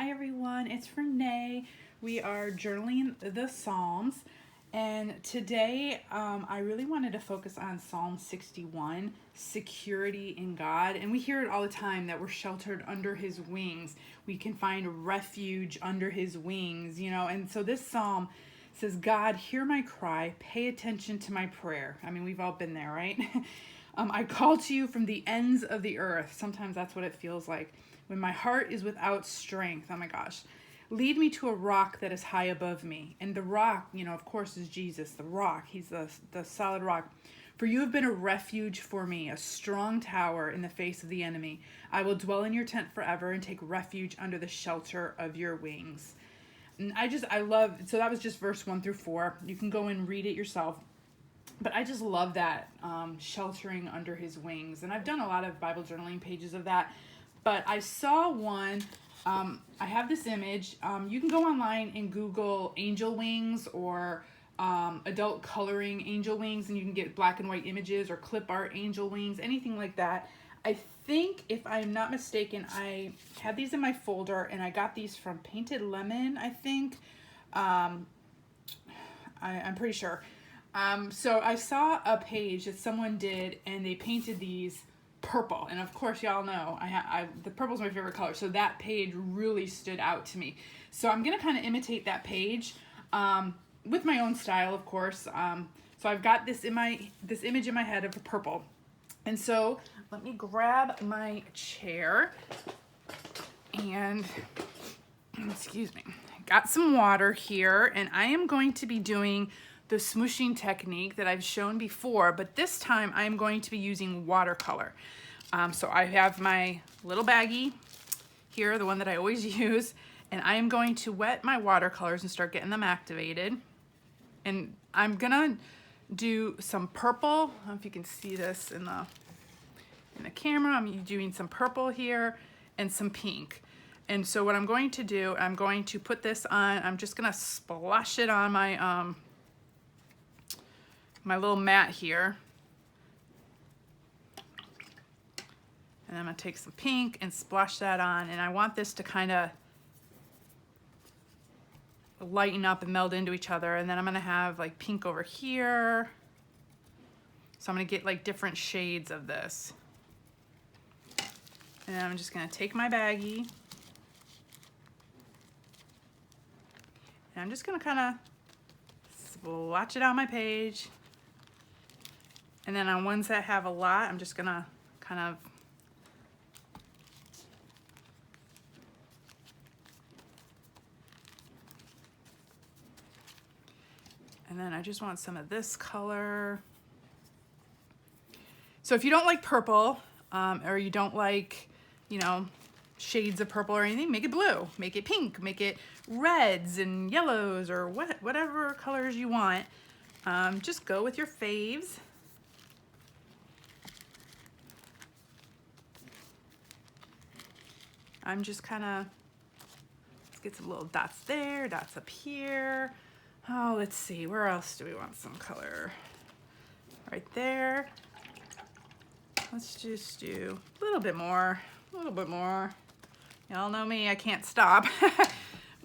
Hi everyone, it's Renee. We are journaling the Psalms, and today I really wanted to focus on Psalm 61, security in God. And we hear it all the time that we're sheltered under His wings. We can find refuge under His wings, And so this psalm says, God, hear my cry, pay attention to my prayer. I mean, we've all been there, right? I call to you from the ends of the earth. Sometimes that's what it feels like. When my heart is without strength, oh my gosh, lead me to a rock that is high above me. And the rock, of course, is Jesus, the rock. He's the solid rock. For you have been a refuge for me, a strong tower in the face of the enemy. I will dwell in your tent forever and take refuge under the shelter of your wings. And I love, so that was just verse 1-4. You can go and read it yourself. But I just love that, sheltering under his wings. And I've done a lot of Bible journaling pages of that. But I saw one, I have this image. You can go online and Google angel wings or adult coloring angel wings, and you can get black and white images or clip art angel wings, anything like that. I think, if I'm not mistaken, I had these in my folder, and I got these from Painted Lemon, I think. I'm pretty sure. So I saw a page that someone did, and they painted these purple, and of course y'all know the purple is my favorite color, so that page really stood out to me. So I'm gonna kind of imitate that page with my own style, of course. So I've got this image in my head of a purple, and so let me grab my chair and excuse me, got some water here, and I am going to be doing the smooshing technique that I've shown before, but this time I'm going to be using watercolor. So I have my little baggie here, the one that I always use, and I am going to wet my watercolors and start getting them activated. And I'm gonna do some purple. I don't know if you can see this in the camera. I'm doing some purple here and some pink. And so what I'm going to do, I'm going to put this on, I'm just gonna splash it on my my little mat here. And I'm gonna take some pink and splash that on, and I want this to kind of lighten up and meld into each other. And then I'm gonna have like pink over here. So I'm gonna get like different shades of this. And then I'm just gonna take my baggie, and I'm just gonna kind of splotch it on my page. And then on ones that have a lot, I'm just gonna kind of and then I just want some of this color. So if you don't like purple, or you don't like, shades of purple or anything, make it blue, make it pink, make it reds and yellows, or whatever colors you want. Just go with your faves. I'm just kind of, let's get some little dots there, dots up here. Oh, let's see, where else do we want some color? Right there. Let's just do a little bit more, Y'all know me, I can't stop.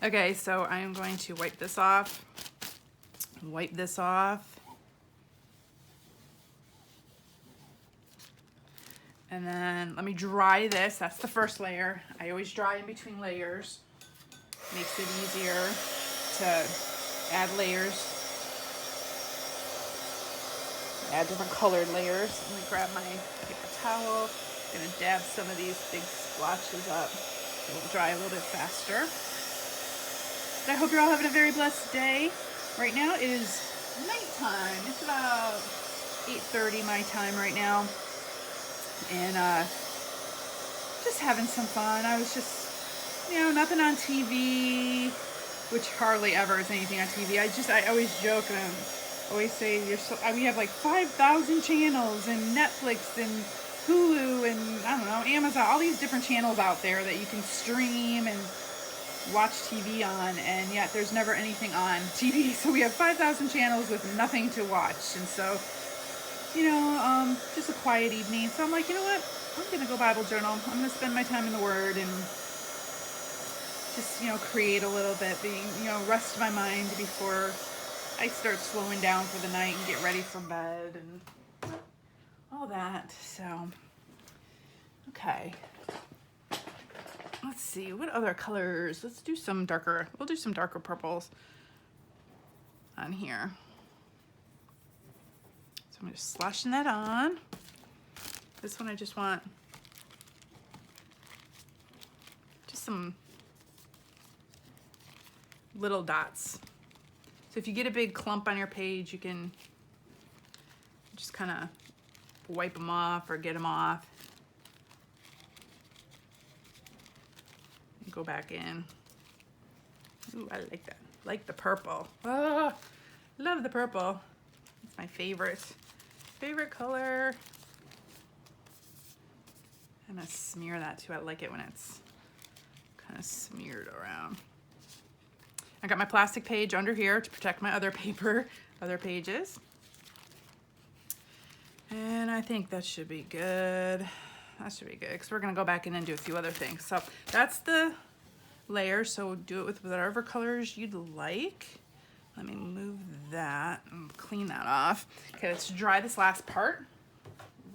Okay, so I am going to wipe this off. And then let me dry this. That's the first layer. I always dry in between layers. Makes it easier to add layers. Add different colored layers. Let me grab my paper towel. I'm gonna dab some of these big splotches up. It will dry a little bit faster. But I hope you're all having a very blessed day. Right now it is nighttime. It's about 8:30 my time right now. And just having some fun. I was just, nothing on TV, which hardly ever is anything on TV. I always joke and always say, we have like 5,000 channels, and Netflix and Hulu and I don't know, Amazon, all these different channels out there that you can stream and watch TV on, and yet there's never anything on TV. So we have 5,000 channels with nothing to watch. And so, just a quiet evening. So I'm like, you know what? I'm going to go Bible journal. I'm going to spend my time in the Word and just, you know, create a little bit, you know, rest my mind before I start slowing down for the night and get ready for bed and all that. So, okay. Let's see, what other colors? Let's do some darker, we'll do some darker purples on here. So I'm just sloshing that on. This one I just want just some little dots. So if you get a big clump on your page, you can just kind of wipe them off or get them off. And go back in. Ooh, I like that. Like the purple. Oh, love the purple. It's my favorite color. I'm gonna smear that too. I like it when it's kind of smeared around. I got my plastic page under here to protect my other pages. And I think that should be good. That should be good because we're gonna go back in and do a few other things. So that's the layer. So do it with whatever colors you'd like. Let me move that and clean that off. Okay, let's dry this last part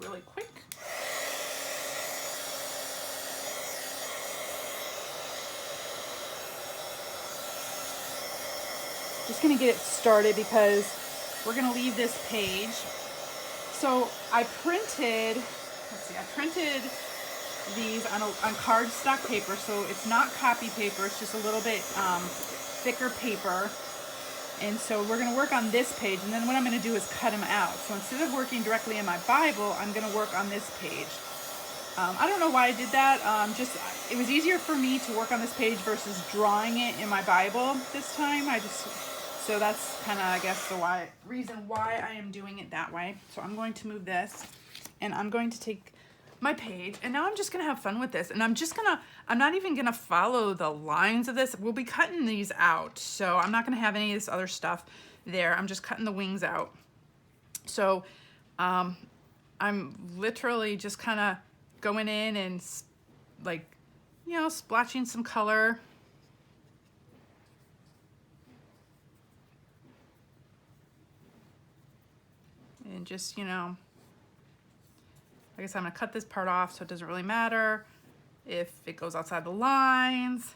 really quick. Just gonna get it started because we're gonna leave this page. So I printed, let's see, I printed these on cardstock paper, so it's not copy paper, it's just a little bit thicker paper. And so we're gonna work on this page, and then what I'm gonna do is cut them out. So instead of working directly in my Bible, I'm gonna work on this page. I don't know why I did that, it was easier for me to work on this page versus drawing it in my Bible this time. So that's kind of, I guess, the reason why I am doing it that way. So I'm going to move this, and I'm going to take my page, and now I'm just gonna have fun with this. And I'm not even gonna follow the lines of this. We'll be cutting these out, so I'm not gonna have any of this other stuff there. I'm just cutting the wings out. So I'm literally just kind of going in and like, you know, splotching some color. And just, you know, I guess I'm gonna cut this part off so it doesn't really matter if it goes outside the lines.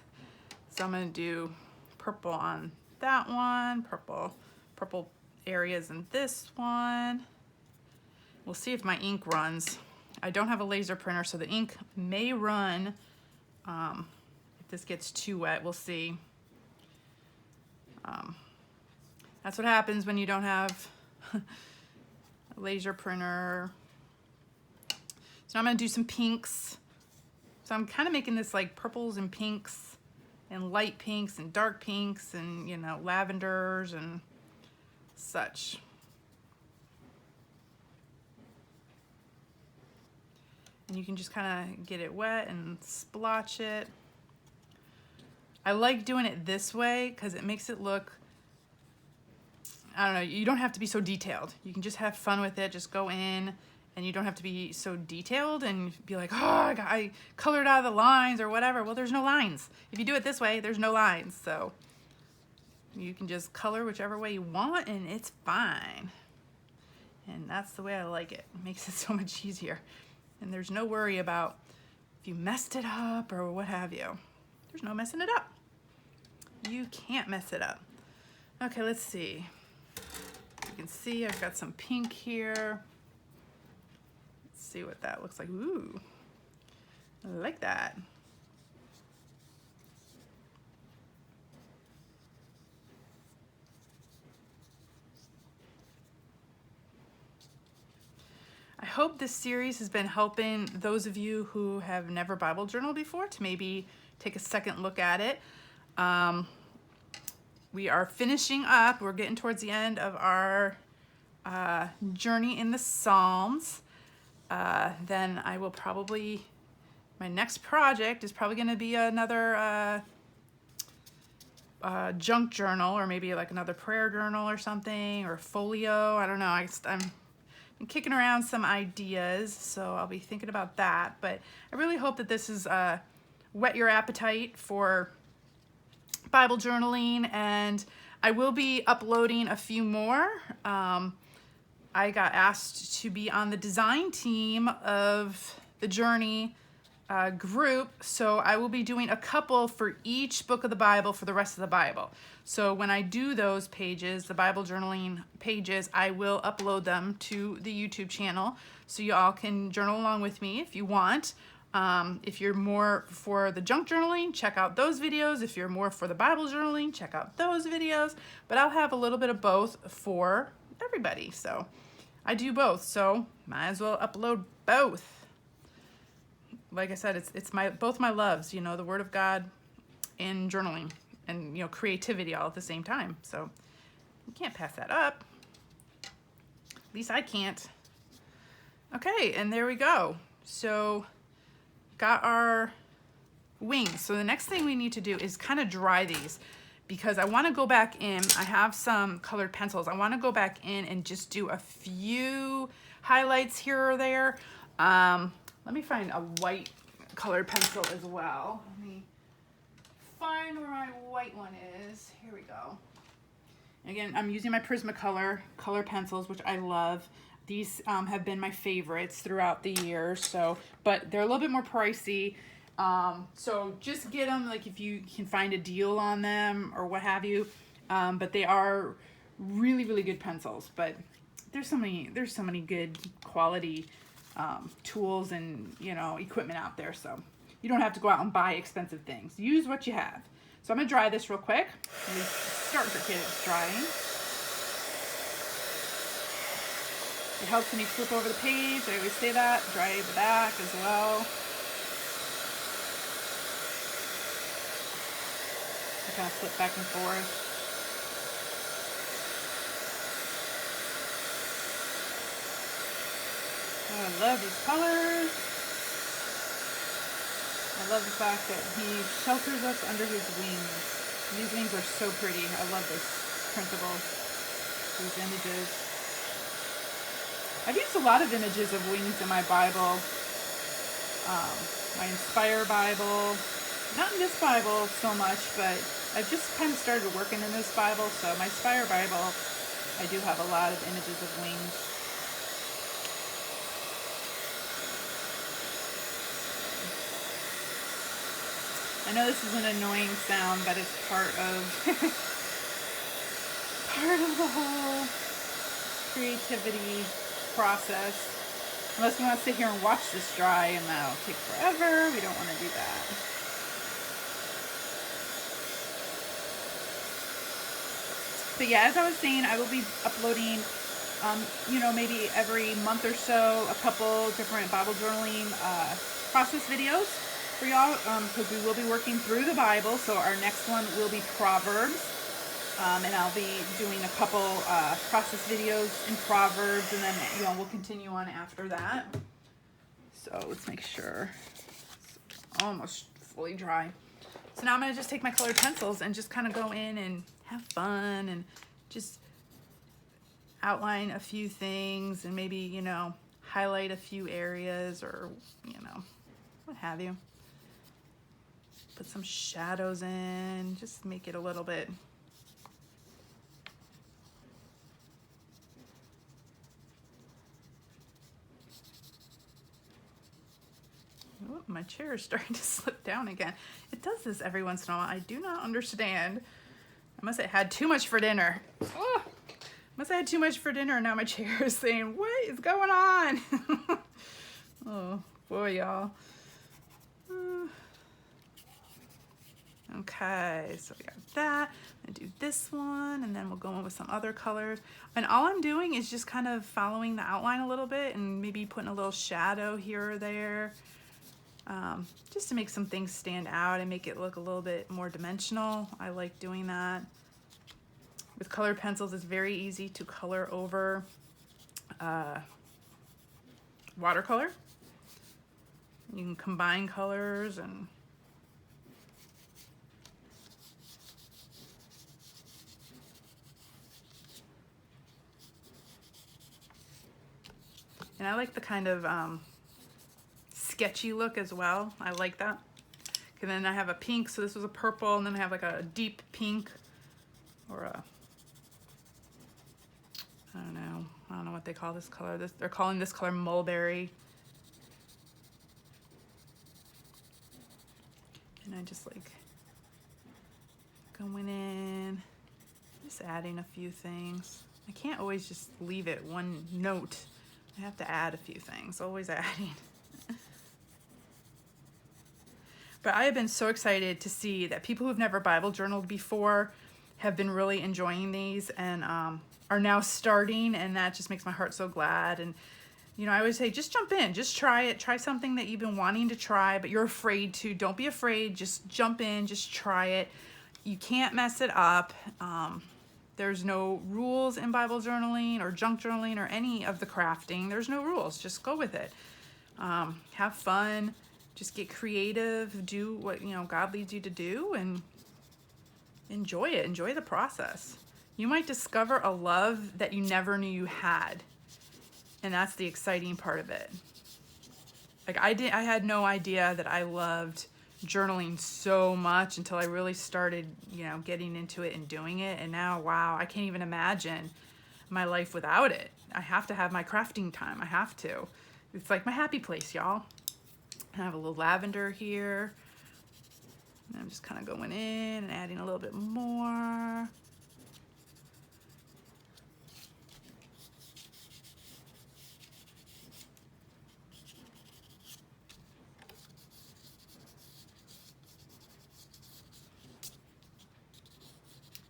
So I'm gonna do purple on that one, purple areas in this one. We'll see if my ink runs. I don't have a laser printer, so the ink may run if this gets too wet. We'll see. That's what happens when you don't have a laser printer. So I'm gonna do some pinks. So I'm kind of making this like purples and pinks and light pinks and dark pinks and, you know, lavenders and such. And you can just kind of get it wet and splotch it. I like doing it this way because it makes it look, I don't know, you don't have to be so detailed. You can just have fun with it. Just go in, and you don't have to be so detailed and be like, oh, I colored out of the lines or whatever. Well, there's no lines. If you do it this way, there's no lines. So you can just color whichever way you want, and it's fine. And that's the way I like it. It makes it so much easier. And there's no worry about if you messed it up or what have you. There's no messing it up. You can't mess it up. Okay, let's see. You can see I've got some pink here. Let's see what that looks like. Ooh, I like that. I hope this series has been helping those of you who have never Bible journaled before to maybe take a second look at it. We are finishing up. We're getting towards the end of our journey in the Psalms. Then I will probably, my next project is probably going to be another junk journal, or maybe like another prayer journal or something, or folio. I don't know. I'm kicking around some ideas, so I'll be thinking about that. But I really hope that this has whet your appetite for Bible journaling, and I will be uploading a few more. I got asked to be on the design team of the Journey group, so I will be doing a couple for each book of the Bible for the rest of the Bible. So when I do those pages, the Bible journaling pages, I will upload them to the YouTube channel so you all can journal along with me if you want. If you're more for the junk journaling, check out those videos. If you're more for the Bible journaling, check out those videos. But I'll have a little bit of both for everybody. So I do both, so might as well upload both. Like I said, it's both my loves, you know, the Word of God and journaling and, you know, creativity all at the same time. So you can't pass that up. At least I can't. Okay, and there we go. So got our wings. So the next thing we need to do is kind of dry these, because I want to go back in. I have some colored pencils. I want to go back in and just do a few highlights here or there. Let me find a white colored pencil as well. Let me find where my white one is. Here we go. Again, I'm using my Prismacolor color pencils, which I love. These have been my favorites throughout the years. So, but they're a little bit more pricey. So just get them, like, if you can find a deal on them or what have you. But they are really, really good pencils. But there's so many good quality tools and, you know, equipment out there, so you don't have to go out and buy expensive things. Use what you have. So I'm gonna dry this real quick. Let me start to get it drying. It helps when you flip over the page. I always say that. Dry the back as well. I kind of flip back and forth. I love these colors. I love the fact that he shelters us under his wings. These wings are so pretty. I love this principle, these images. I've used a lot of images of wings in my Bible. My Inspire Bible. Not in this Bible so much, but I've just kind of started working in this Bible. So my Inspire Bible, I do have a lot of images of wings. I know this is an annoying sound, but it's part of the whole creativity process. Unless we want to sit here and watch this dry, and that'll take forever. We don't want to do that. But yeah, as I was saying, I will be uploading, you know, maybe every month or so, a couple different Bible journaling process videos for y'all, because we will be working through the Bible. So our next one will be Proverbs, and I'll be doing a couple process videos in Proverbs, and then, you know, we'll continue on after that. So let's make sure it's almost fully dry. So now I'm going to just take my colored pencils and just kind of go in and have fun and just outline a few things and maybe, you know, highlight a few areas, or, you know, what have you. Put some shadows in, just make it a little bit. Oh, my chair is starting to slip down again. It does this every once in a while. I do not understand. I must have had too much for dinner. Oh, must have had too much for dinner, and now my chair is saying, what is going on? Oh, boy, y'all. Okay, so we got that. I'm gonna do this one, and then we'll go in with some other colors. And all I'm doing is just kind of following the outline a little bit, and maybe putting a little shadow here or there, just to make some things stand out and make it look a little bit more dimensional. I like doing that. With colored pencils, it's very easy to color over watercolor. You can combine colors and I like the kind of sketchy look as well. I like that And then I have a pink, so this was a purple, and then I have like a deep pink, or a, I don't know what they call this color. They're calling this color mulberry. And I just like going in, just adding a few things. I can't always just leave it one note. I have to add a few things, always adding. But I have been so excited to see that people who've never Bible journaled before have been really enjoying these and are now starting, and that just makes my heart so glad. And you know, I always say, just jump in, just try it, try something that you've been wanting to try, but you're afraid to. Don't be afraid, just jump in, just try it. You can't mess it up. There's no rules in Bible journaling or junk journaling or any of the crafting. There's no rules, just go with it. Have fun, just get creative, do what, you know, God leads you to do, and enjoy it, enjoy the process. You might discover a love that you never knew you had. And that's the exciting part of it. Like I had no idea that I loved journaling so much until I really started, you know, getting into it and doing it. And now, wow, I can't even imagine my life without it. I have to have my crafting time. I have to. It's like my happy place, y'all. I have a little lavender here. And I'm just kind of going in and adding a little bit more.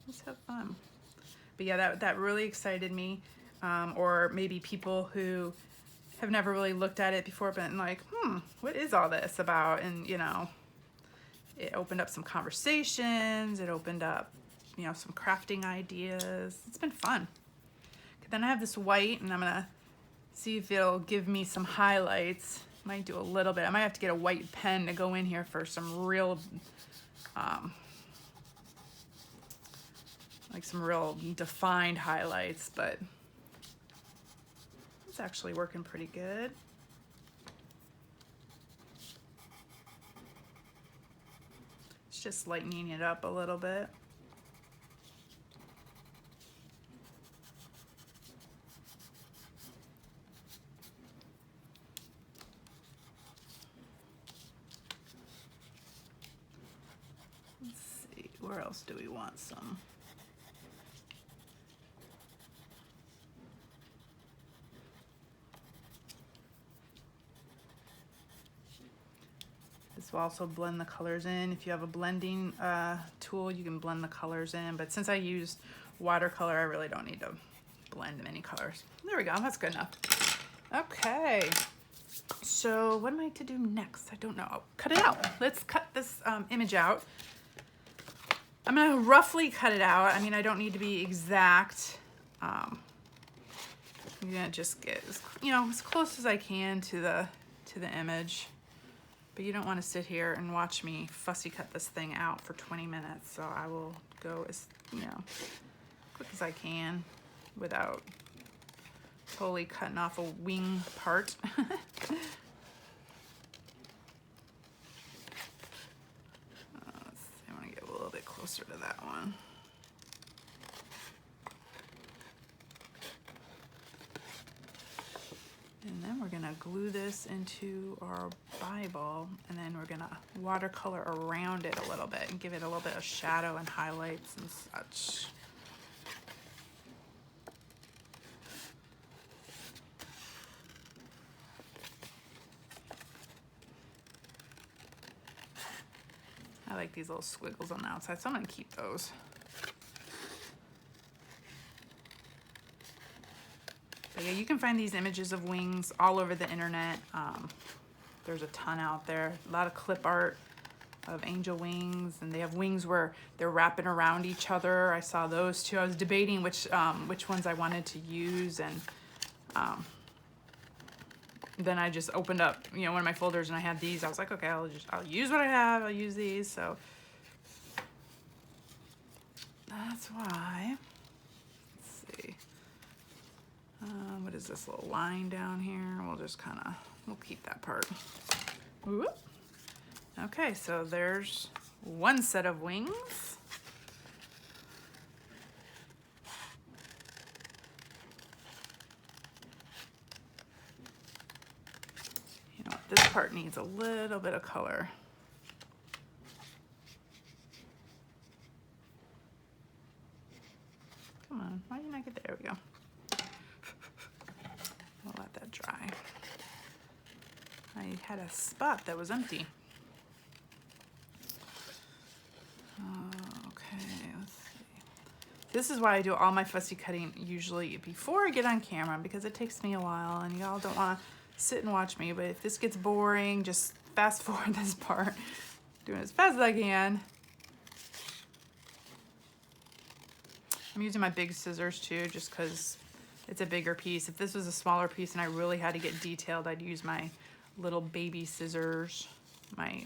Just have fun. But yeah, that really excited me. Or maybe people who have never really looked at it before, been like, what is all this about? And you know, it opened up some conversations. It opened up, you know, some crafting ideas. It's been fun. Then I have this white, and I'm gonna see if it'll give me some highlights. Might do a little bit. I might have to get a white pen to go in here for some real, like some real defined highlights, but it's actually working pretty good. It's just lightening it up a little bit. Let's see, where else do we want some? This will also blend the colors in. If you have a blending tool, you can blend the colors in. But since I used watercolor, I really don't need to blend many colors. There we go, that's good enough. Okay, so what am I to do next? I don't know. Oh, cut it out. Let's cut this image out. I'm gonna roughly cut it out. I mean, I don't need to be exact. I'm gonna just get, you know, as close as I can to the image. But you don't want to sit here and watch me fussy cut this thing out for 20 minutes. So I will go as, you know, quick as I can without totally cutting off a wing part. Let's see, I want to get a little bit closer to that one. And then we're gonna glue this into our Bible, and then we're gonna watercolor around it a little bit and give it a little bit of shadow and highlights and such. I like these little squiggles on the outside, so I'm gonna keep those. But yeah, you can find these images of wings all over the internet. There's a ton out there. A lot of clip art of angel wings, and they have wings where they're wrapping around each other. I saw those too. I was debating which ones I wanted to use, and then I just opened up, you know, one of my folders, and I had these. I was like, okay, I'll use what I have. I'll use these. So that's why. Let's see. What is this little line down here? We'll just kind of, we'll keep that part. Whoop. Okay, so there's one set of wings. You know what, this part needs a little bit of color. Come on, why didn't I get there? We go. I'll let that dry. I had a spot that was empty. Okay, let's see. This is why I do all my fussy cutting usually before I get on camera, because it takes me a while and y'all don't want to sit and watch me. But if this gets boring, just fast forward this part. Doing it as fast as I can. I'm using my big scissors too, just because it's a bigger piece. If this was a smaller piece and I really had to get detailed, I'd use my little baby scissors, my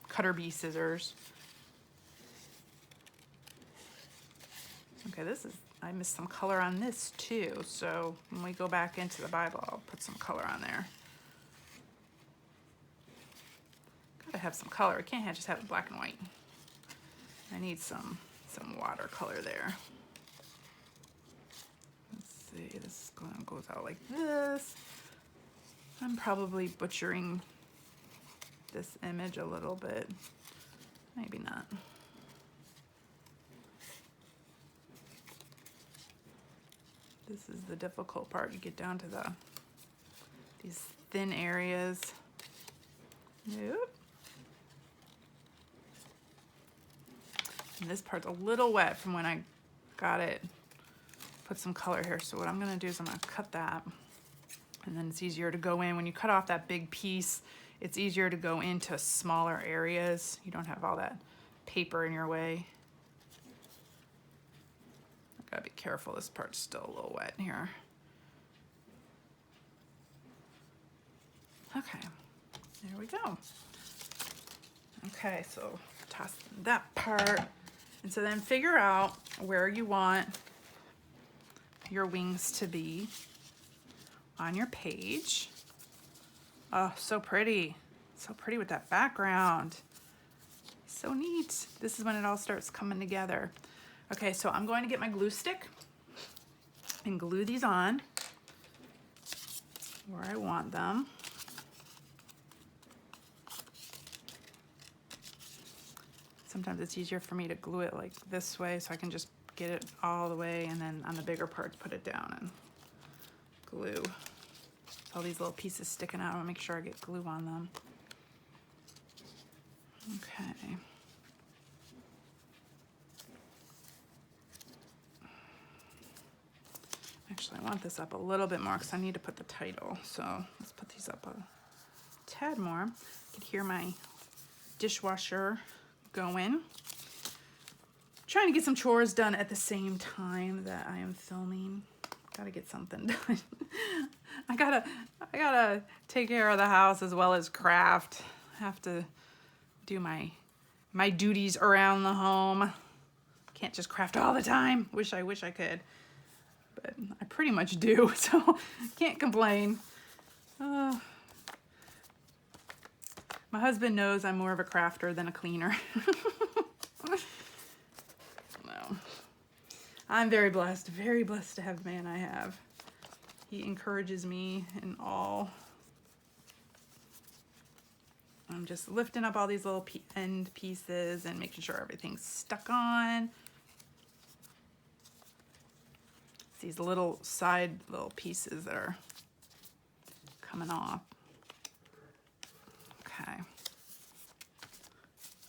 cutter bee scissors. Okay, I missed some color on this too, so when we go back into the Bible, I'll put some color on there. Gotta have some color. I can't just have it black and white. I need some watercolor there. Let's see, this goes out like this. I'm probably butchering this image a little bit. Maybe not. This is the difficult part. You get down to these thin areas. Nope. And this part's a little wet from when I got it. Put some color here. So what I'm gonna do is I'm gonna cut that, and then it's easier to go in. When you cut off that big piece, it's easier to go into smaller areas. You don't have all that paper in your way. Gotta be careful, this part's still a little wet here. Okay, there we go. Okay, so toss that part. And so then figure out where you want your wings to be on your page. Oh, so pretty. So pretty with that background. So neat. This is when it all starts coming together. Okay, so I'm going to get my glue stick and glue these on where I want them. Sometimes it's easier for me to glue it like this way so I can just get it all the way, and then on the bigger parts put it down and glue. All these little pieces sticking out, I want to make sure I get glue on them. Okay. Actually, I want this up a little bit more because I need to put the title. So let's put these up a tad more. You can hear my dishwasher going. Trying to get some chores done at the same time that I am filming. Gotta get something done. I gotta take care of the house as well as craft. I have to do my duties around the home. Can't just craft all the time. Wish I could. But I pretty much do, so can't complain. My husband knows I'm more of a crafter than a cleaner. No. I'm very blessed to have the man I have. He encourages me in all. I'm just lifting up all these little end pieces and making sure everything's stuck on. These little pieces that are coming off. Okay.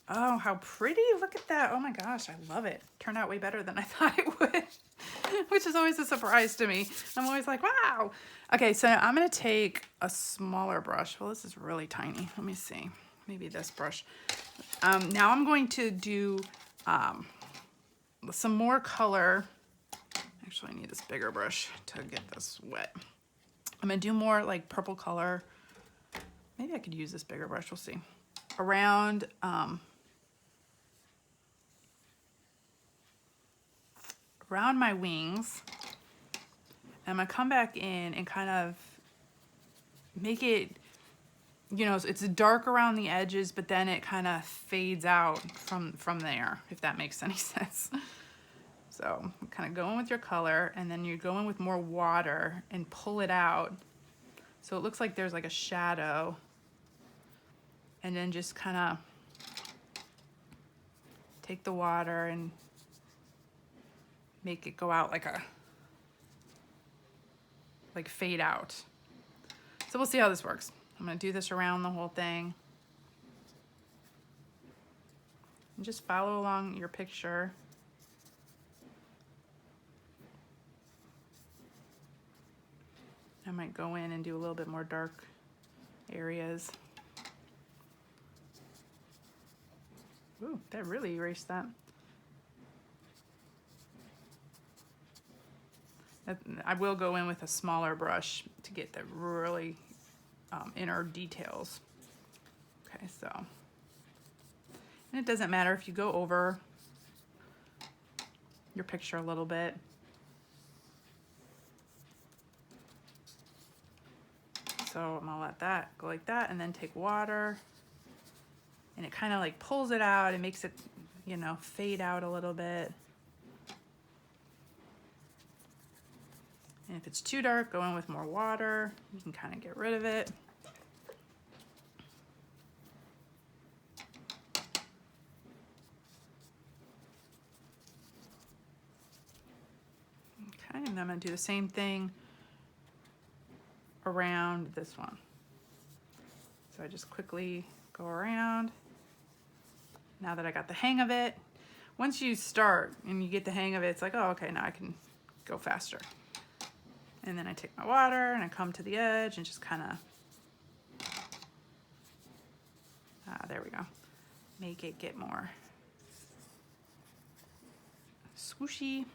Oh, how pretty. Look at that. Oh my gosh, I love it. Turned out way better than I thought it would, which is always a surprise to me. I'm always like, wow. Okay, so I'm going to take a smaller brush. Well, this is really tiny. Let me see. Maybe this brush. Now I'm going to do some more color. Actually, I need this bigger brush to get this wet. I'm going to do more like purple color. Maybe I could use this bigger brush. We'll see. Around my wings. I'm going to come back in and kind of make it you know, it's dark around the edges, but then it kind of fades out from there, if that makes any sense. So kind of go in with your color, and then you go in with more water and pull it out. So it looks like there's like a shadow, and then just kind of take the water and make it go out like fade out. So we'll see how this works. I'm gonna do this around the whole thing. And just follow along your picture. I might go in and do a little bit more dark areas. Ooh, that really erased that. I will go in with a smaller brush to get the really inner details. Okay, so, and it doesn't matter if you go over your picture a little bit. So I'm gonna let that go like that, and then take water, and it kind of like pulls it out. It makes it, you know, fade out a little bit. And if it's too dark, go in with more water. You can kind of get rid of it. Okay, and then I'm gonna do the same thing around this one. So I just quickly go around. Now that I got the hang of it, once you start and you get the hang of it, it's like, oh, okay, now I can go faster. And then I take my water and I come to the edge and just kind of, there we go. Make it get more swooshy.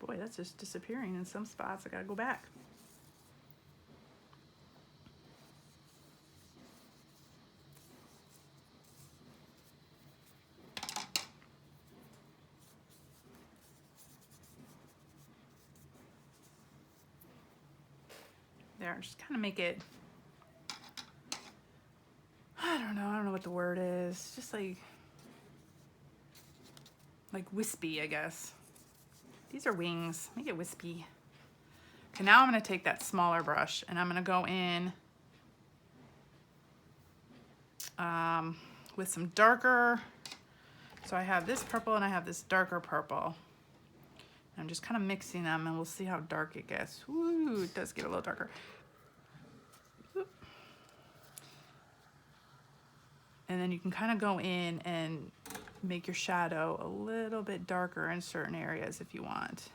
Boy, that's just disappearing in some spots. I gotta go back. There, just kind of make it, I don't know what the word is. Just like wispy, I guess. These are wings, make it wispy. Okay, now I'm gonna take that smaller brush and I'm gonna go in with some darker. So I have this purple and I have this darker purple. I'm just kind of mixing them and we'll see how dark it gets. Ooh, it does get a little darker. And then you can kind of go in and make your shadow a little bit darker in certain areas if you want.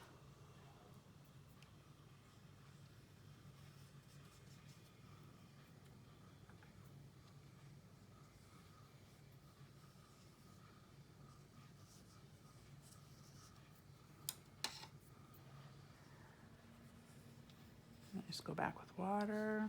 Just go back with water.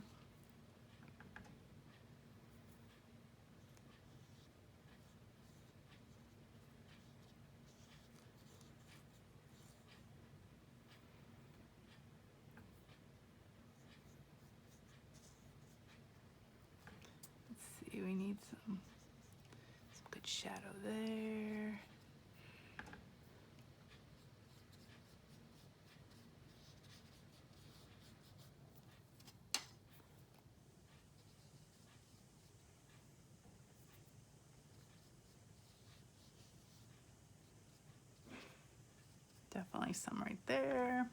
Let's see, we need some good shadow there. Definitely some right there.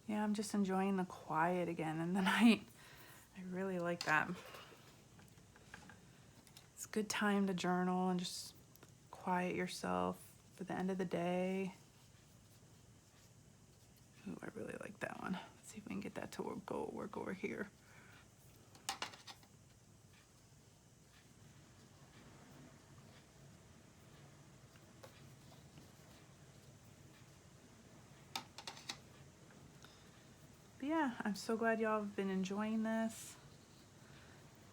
Yeah, I'm just enjoying the quiet again in the night. I really like that. It's a good time to journal and just quiet yourself for the end of the day. Ooh, I really like that one. Let's see if we can get that to work over here. yeah, I'm so glad y'all have been enjoying this,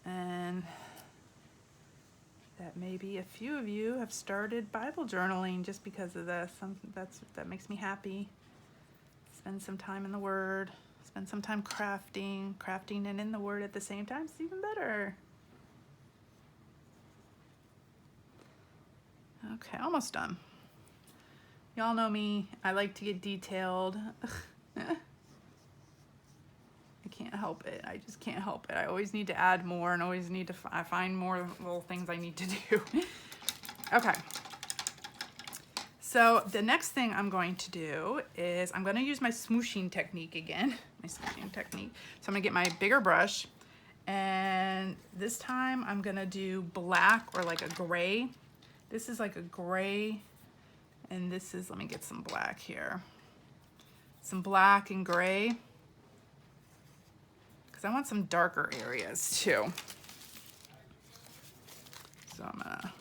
and that maybe a few of you have started Bible journaling just because of this. That makes me happy. Spend some time in the Word, spend some time crafting and in the Word at the same time. It's even better. Okay, almost done. Y'all know me, I like to get detailed. I can't help it. I just can't help it. I always need to add more and always need to find more little things I need to do. Okay. So the next thing I'm going to do is I'm going to use my smooshing technique again. So I'm going to get my bigger brush, and this time I'm going to do black or like a gray. This is like a gray, and this is, let me get some black here. Some black and gray, because I want some darker areas too. So I'm gonna,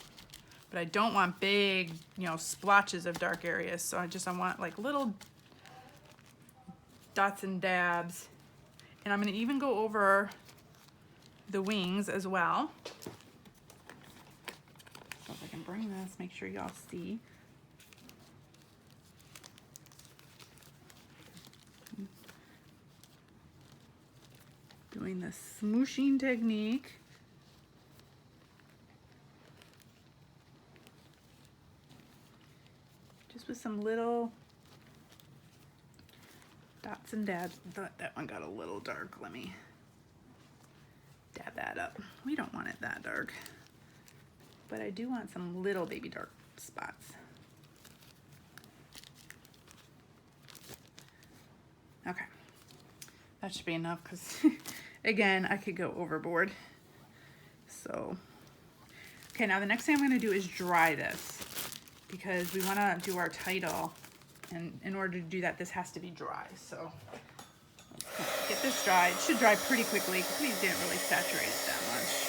but I don't want big, splotches of dark areas. So I want like little dots and dabs. And I'm gonna even go over the wings as well. So if I can bring this, make sure y'all see. Doing the smooshing technique. Just with some little dots and dabs. That one got a little dark. Let me dab that up. We don't want it that dark, but I do want some little baby dark spots. Okay, that should be enough, because again, I could go overboard. So, okay, now the next thing I'm going to do is dry this, because we want to do our title, and in order to do that, this has to be dry. So let's get this dry. It should dry pretty quickly, because we didn't really saturate it that much.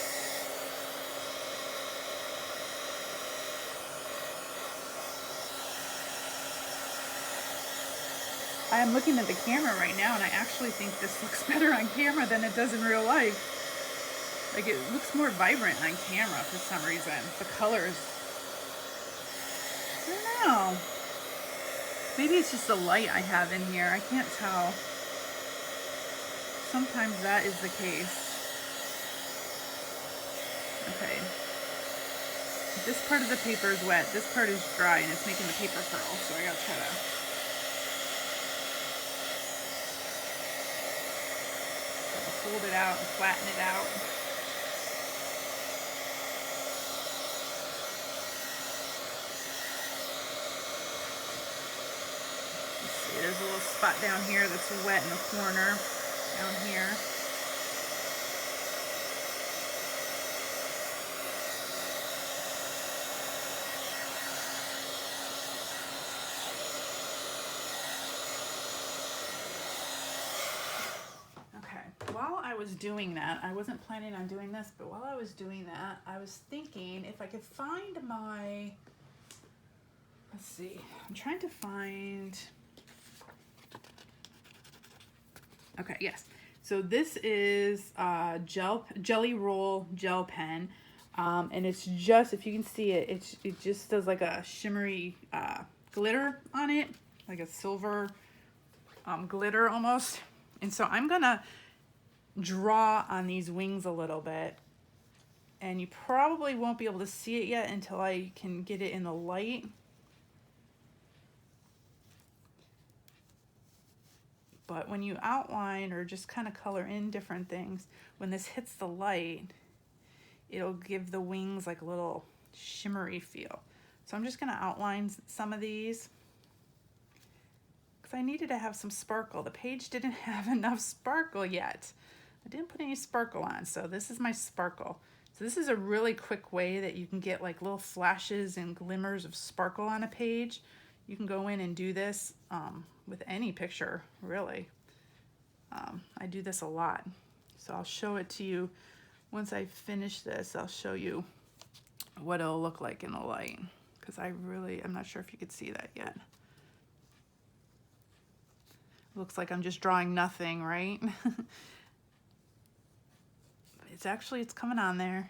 I am looking at the camera right now, and I actually think this looks better on camera than it does in real life. Like, it looks more vibrant on camera for some reason. The colors. I don't know. Maybe it's just the light I have in here. I can't tell. Sometimes that is the case. Okay. This part of the paper is wet. This part is dry, and it's making the paper curl. So I gotta try to fold it out and flatten it out. Let's see, there's a little spot down here that's wet in the corner, down here. While I was doing that, I wasn't planning on doing this, but while I was doing that, I was thinking if I could find my, let's see, I'm trying to find, okay, yes. So this is Jelly Roll gel pen, and it's just, if you can see it, it just does like a shimmery glitter on it, like a silver glitter almost. And so I'm gonna draw on these wings a little bit, and you probably won't be able to see it yet until I can get it in the light. But when you outline or just kind of color in different things, when this hits the light, it'll give the wings like a little shimmery feel. So I'm just going to outline some of these, because I needed to have some sparkle. The page didn't have enough sparkle yet. I didn't put any sparkle on, so this is my sparkle. So this is a really quick way that you can get like little flashes and glimmers of sparkle on a page. You can go in and do this with any picture, really. I do this a lot. So I'll show it to you. Once I finish this, I'll show you what it'll look like in the light, because I'm not sure if you could see that yet. Looks like I'm just drawing nothing, right? It's coming on there.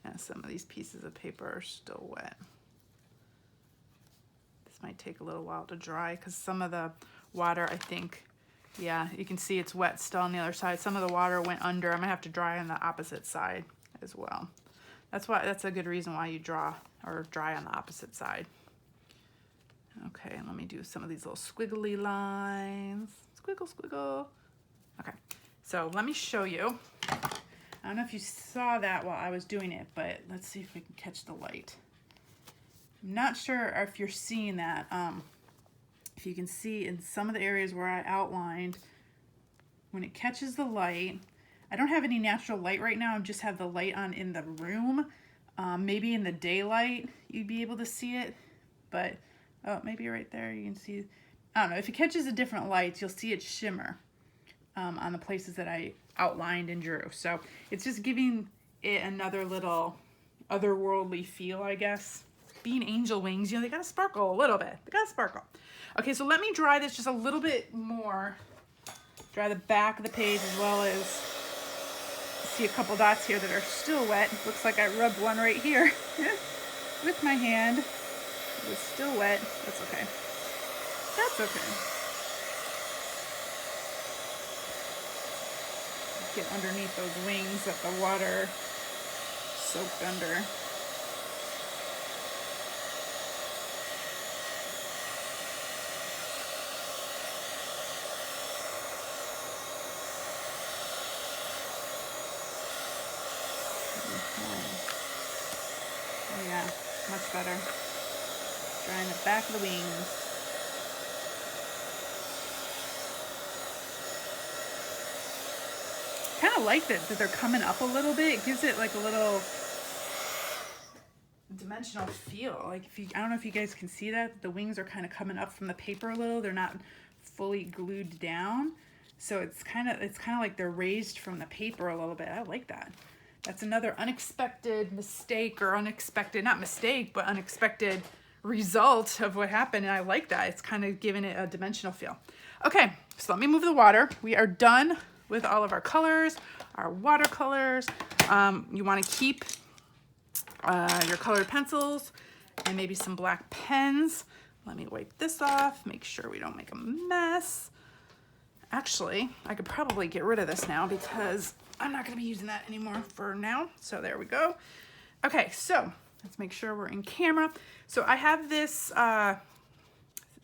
Yeah, some of these pieces of paper are still wet. This might take a little while to dry because some of the water, I think, yeah, you can see it's wet still on the other side. Some of the water went under. I'm gonna have to dry on the opposite side as well. That's a good reason why you draw or dry on the opposite side. Okay, let me do some of these little squiggly lines. Squiggle, squiggle. Okay, so let me show you. I don't know if you saw that while I was doing it, but let's see if we can catch the light. I'm not sure if you're seeing that. If you can see in some of the areas where I outlined, when it catches the light, I don't have any natural light right now. I just have the light on in the room. Maybe in the daylight you'd be able to see it, but oh, maybe right there you can see. I don't know. If it catches a different lights, you'll see it shimmer on the places that I outlined and drew. So it's just giving it another little otherworldly feel, I guess. Being angel wings, you know, they gotta sparkle a little bit. They gotta sparkle. Okay, so let me dry this just a little bit more. Dry the back of the page as well as see a couple dots here that are still wet. Looks like I rubbed one right here with my hand. It was still wet. That's okay. That's okay. Get underneath those wings that the water soaked under. Oh yeah, much better. Drying the back of the wings. Kind of like that they're coming up a little bit. It gives it like a little dimensional feel. Like I don't know if you guys can see that. The wings are kind of coming up from the paper a little. They're not fully glued down. So it's kind of like they're raised from the paper a little bit. I like that. That's another unexpected mistake, or unexpected, not mistake, but unexpected result of what happened. And I like that. It's kind of giving it a dimensional feel. Okay, so let me move the water. We are done with all of our colors, our watercolors. You want to keep your colored pencils and maybe some black pens. Let me wipe this off, make sure we don't make a mess. Actually, I could probably get rid of this now because I'm not going to be using that anymore for now. So there we go. Okay, so let's make sure we're in camera. So I have this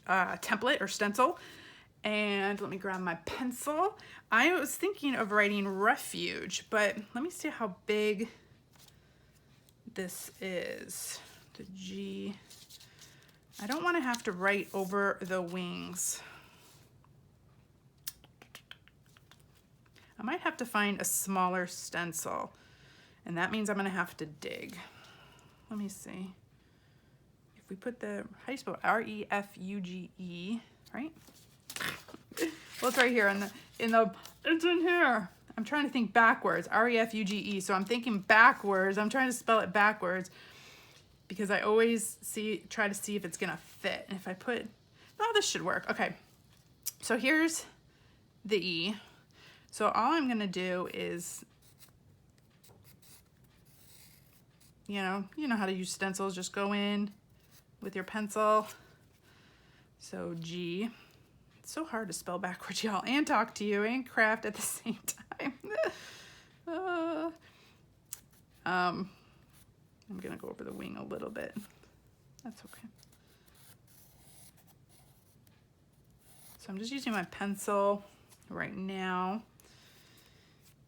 template or stencil, and let me grab my pencil. I was thinking of writing refuge, but let me see how big this is. The G. I don't want to have to write over the wings. I might have to find a smaller stencil, and that means I'm going to have to dig. Let me see. If we put the, how do you spell it? R-E-F-U-G-E, right? Well, it's right here it's in here. I'm trying to think backwards, R-E-F-U-G-E. So I'm thinking backwards. I'm trying to spell it backwards because I always try to see if it's going to fit. And if I put, oh, this should work. Okay. So here's the E. So all I'm going to do is, you know how to use stencils. Just go in with your pencil. So G. It's so hard to spell backwards, y'all, and talk to you and craft at the same time. I'm going to go over the wing a little bit. That's okay. So I'm just using my pencil right now.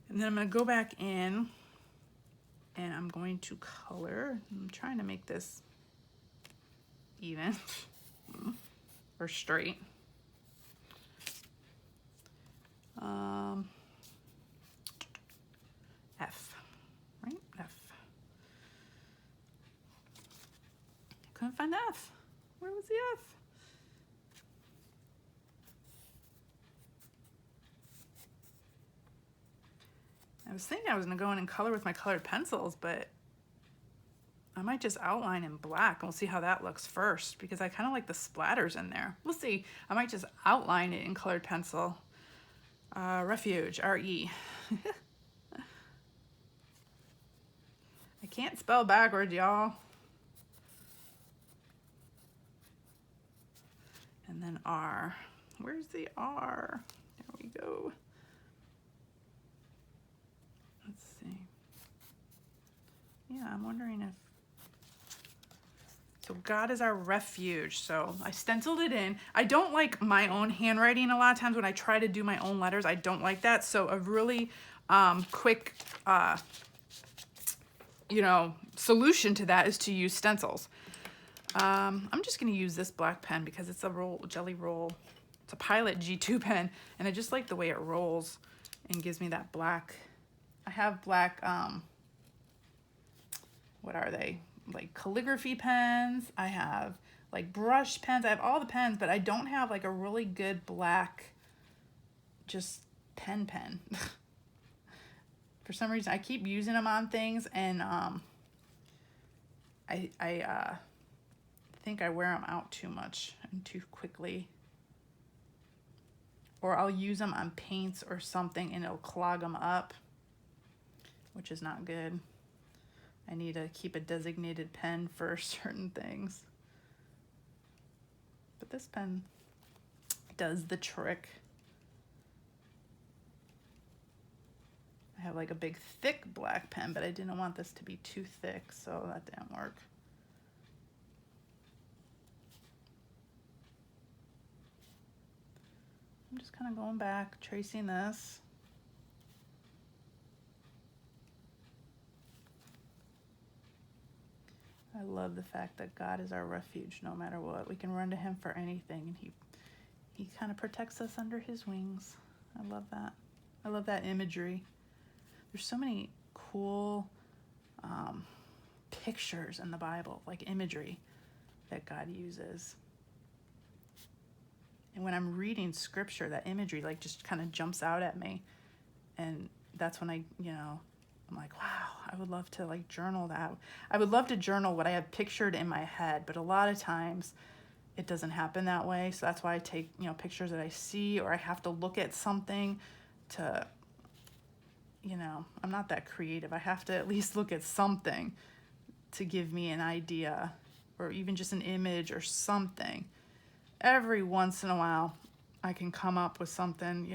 And then I'm going to go back in and I'm going to color. I'm trying to make this even or straight. F, right? F. Couldn't find the F. Where was the F? was thinking I was gonna go in and color with my colored pencils, but I might just outline in black and we'll see how that looks first because I kind of like the splatters in there. We'll see. I might just outline it in colored pencil. Refuge, R-E. I can't spell backwards, y'all. And then R. Where's the R? There we go. Let's see. Yeah, I'm wondering if... So God is our refuge. So I stenciled it in. I don't like my own handwriting a lot of times when I try to do my own letters. I don't like that. So a really quick, solution to that is to use stencils. I'm just going to use this black pen because it's a jelly roll. It's a Pilot G2 pen, and I just like the way it rolls and gives me that black. I have black, what are they? Like calligraphy pens. I have like brush pens. I have all the pens, but I don't have like a really good black, just pen. For some reason, I keep using them on things, and I think I wear them out too much and too quickly. Or I'll use them on paints or something and it'll clog them up, which is not good. I need to keep a designated pen for certain things. But this pen does the trick. I have like a big thick black pen, but I didn't want this to be too thick, so that didn't work. I'm just kind of going back, tracing this. I love the fact that God is our refuge no matter what. We can run to him for anything, and he kind of protects us under his wings. I love that. I love that imagery. There's so many cool pictures in the Bible, like imagery that God uses. And when I'm reading scripture, that imagery like just kind of jumps out at me. And that's when I'm like, wow, I would love to like journal that. I would love to journal what I have pictured in my head, but a lot of times it doesn't happen that way. So that's why I take, pictures that I see, or I have to look at something to, I'm not that creative. I have to at least look at something to give me an idea, or even just an image or something. Every once in a while, I can come up with something,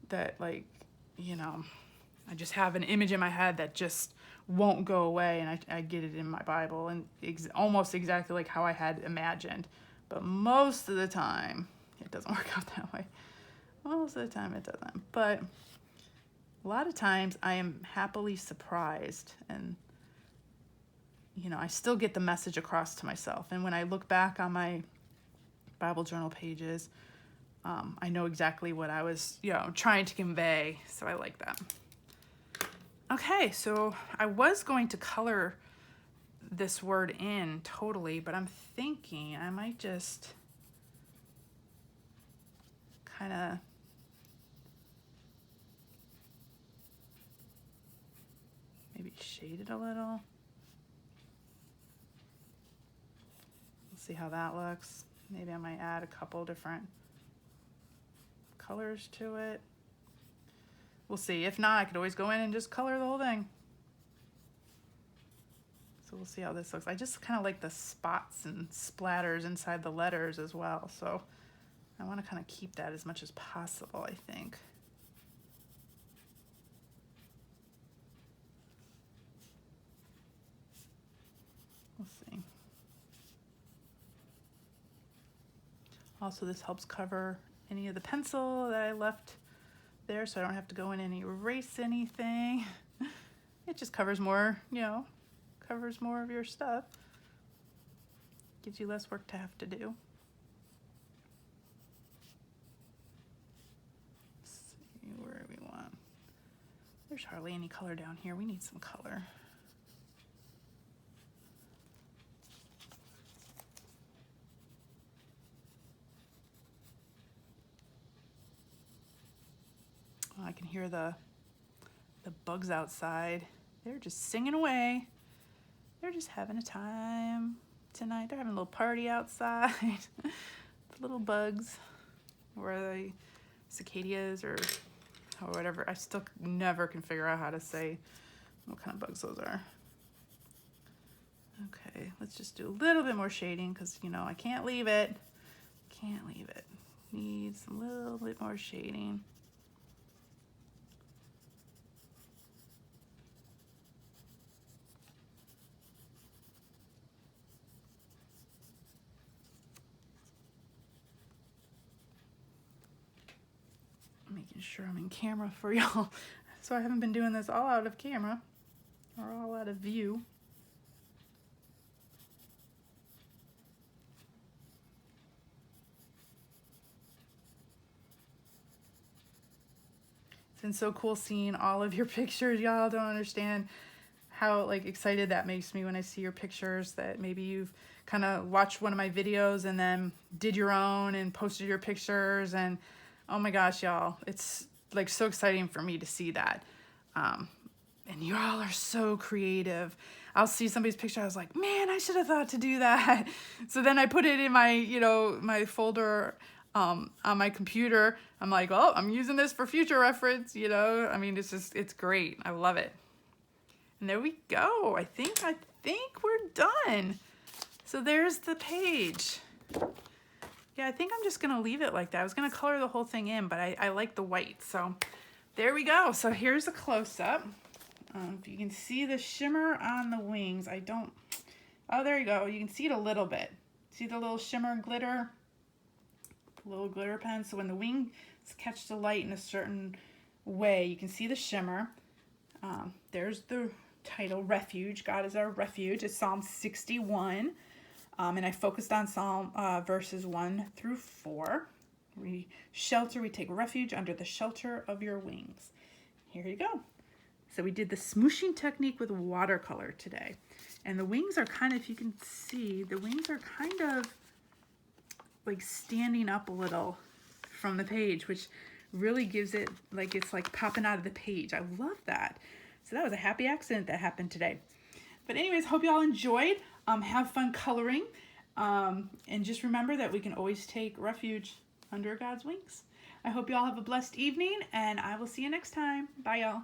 that like, I just have an image in my head that just won't go away, and I get it in my Bible, and almost exactly like how I had imagined. But most of the time, it doesn't work out that way. Most of the time, it doesn't. But a lot of times, I am happily surprised, and I still get the message across to myself. And when I look back on my Bible journal pages, I know exactly what I was, trying to convey. So I like that. Okay, so I was going to color this word in totally, but I'm thinking I might just kind of maybe shade it a little. We'll see how that looks. Maybe I might add a couple different colors to it. We'll see. If not, I could always go in and just color the whole thing. So we'll see how this looks. I just kind of like the spots and splatters inside the letters as well. So I want to kind of keep that as much as possible, I think. We'll see. Also, this helps cover any of the pencil that I left there, so I don't have to go in and erase anything. It just covers more, covers more of your stuff. Gives you less work to have to do. Let's see where we want. There's hardly any color down here. We need some color. I can hear the the bugs outside. They're just singing away. They're just having a time tonight. They're having a little party outside. The little bugs, or the cicadas or whatever. I still never can figure out how to say what kind of bugs those are. Okay, let's just do a little bit more shading because, you know, I can't leave it. Can't leave it. Needs a little bit more shading. Making sure I'm in camera for y'all. So I haven't been doing this all out of camera or all out of view. It's been so cool seeing all of your pictures. Y'all don't understand how like excited that makes me when I see your pictures, that maybe you've kind of watched one of my videos and then did your own and posted your pictures. And oh my gosh, y'all, it's like so exciting for me to see that. And you all are so creative. I'll see somebody's picture, I was like, man, I should have thought to do that. So then I put it in my, you know, my folder on my computer. I'm like, oh, I'm using this for future reference, you know. I mean, it's just, it's great. I love it. And there we go. I think we're done. So there's the page. Yeah, I think I'm just gonna leave it like that. I was gonna color the whole thing in, but I like the white. So there we go. So here's a close-up. If you can see the shimmer on the wings, oh, there you go. You can see it a little bit. See the little shimmer glitter? Little glitter pen. So when the wings catch the light in a certain way, you can see the shimmer. There's the title, Refuge. God is our refuge. It's Psalm 61. And I focused on Psalm verses 1 through 4. We take refuge under the shelter of your wings. Here you go. So we did the smooshing technique with watercolor today. And the wings are kind of, if you can see, the wings are kind of like standing up a little from the page, which really gives it like it's like popping out of the page. I love that. So that was a happy accident that happened today. But anyways, hope you all enjoyed. Have fun coloring. And just remember that we can always take refuge under God's wings. I hope you all have a blessed evening, and I will see you next time. Bye, y'all.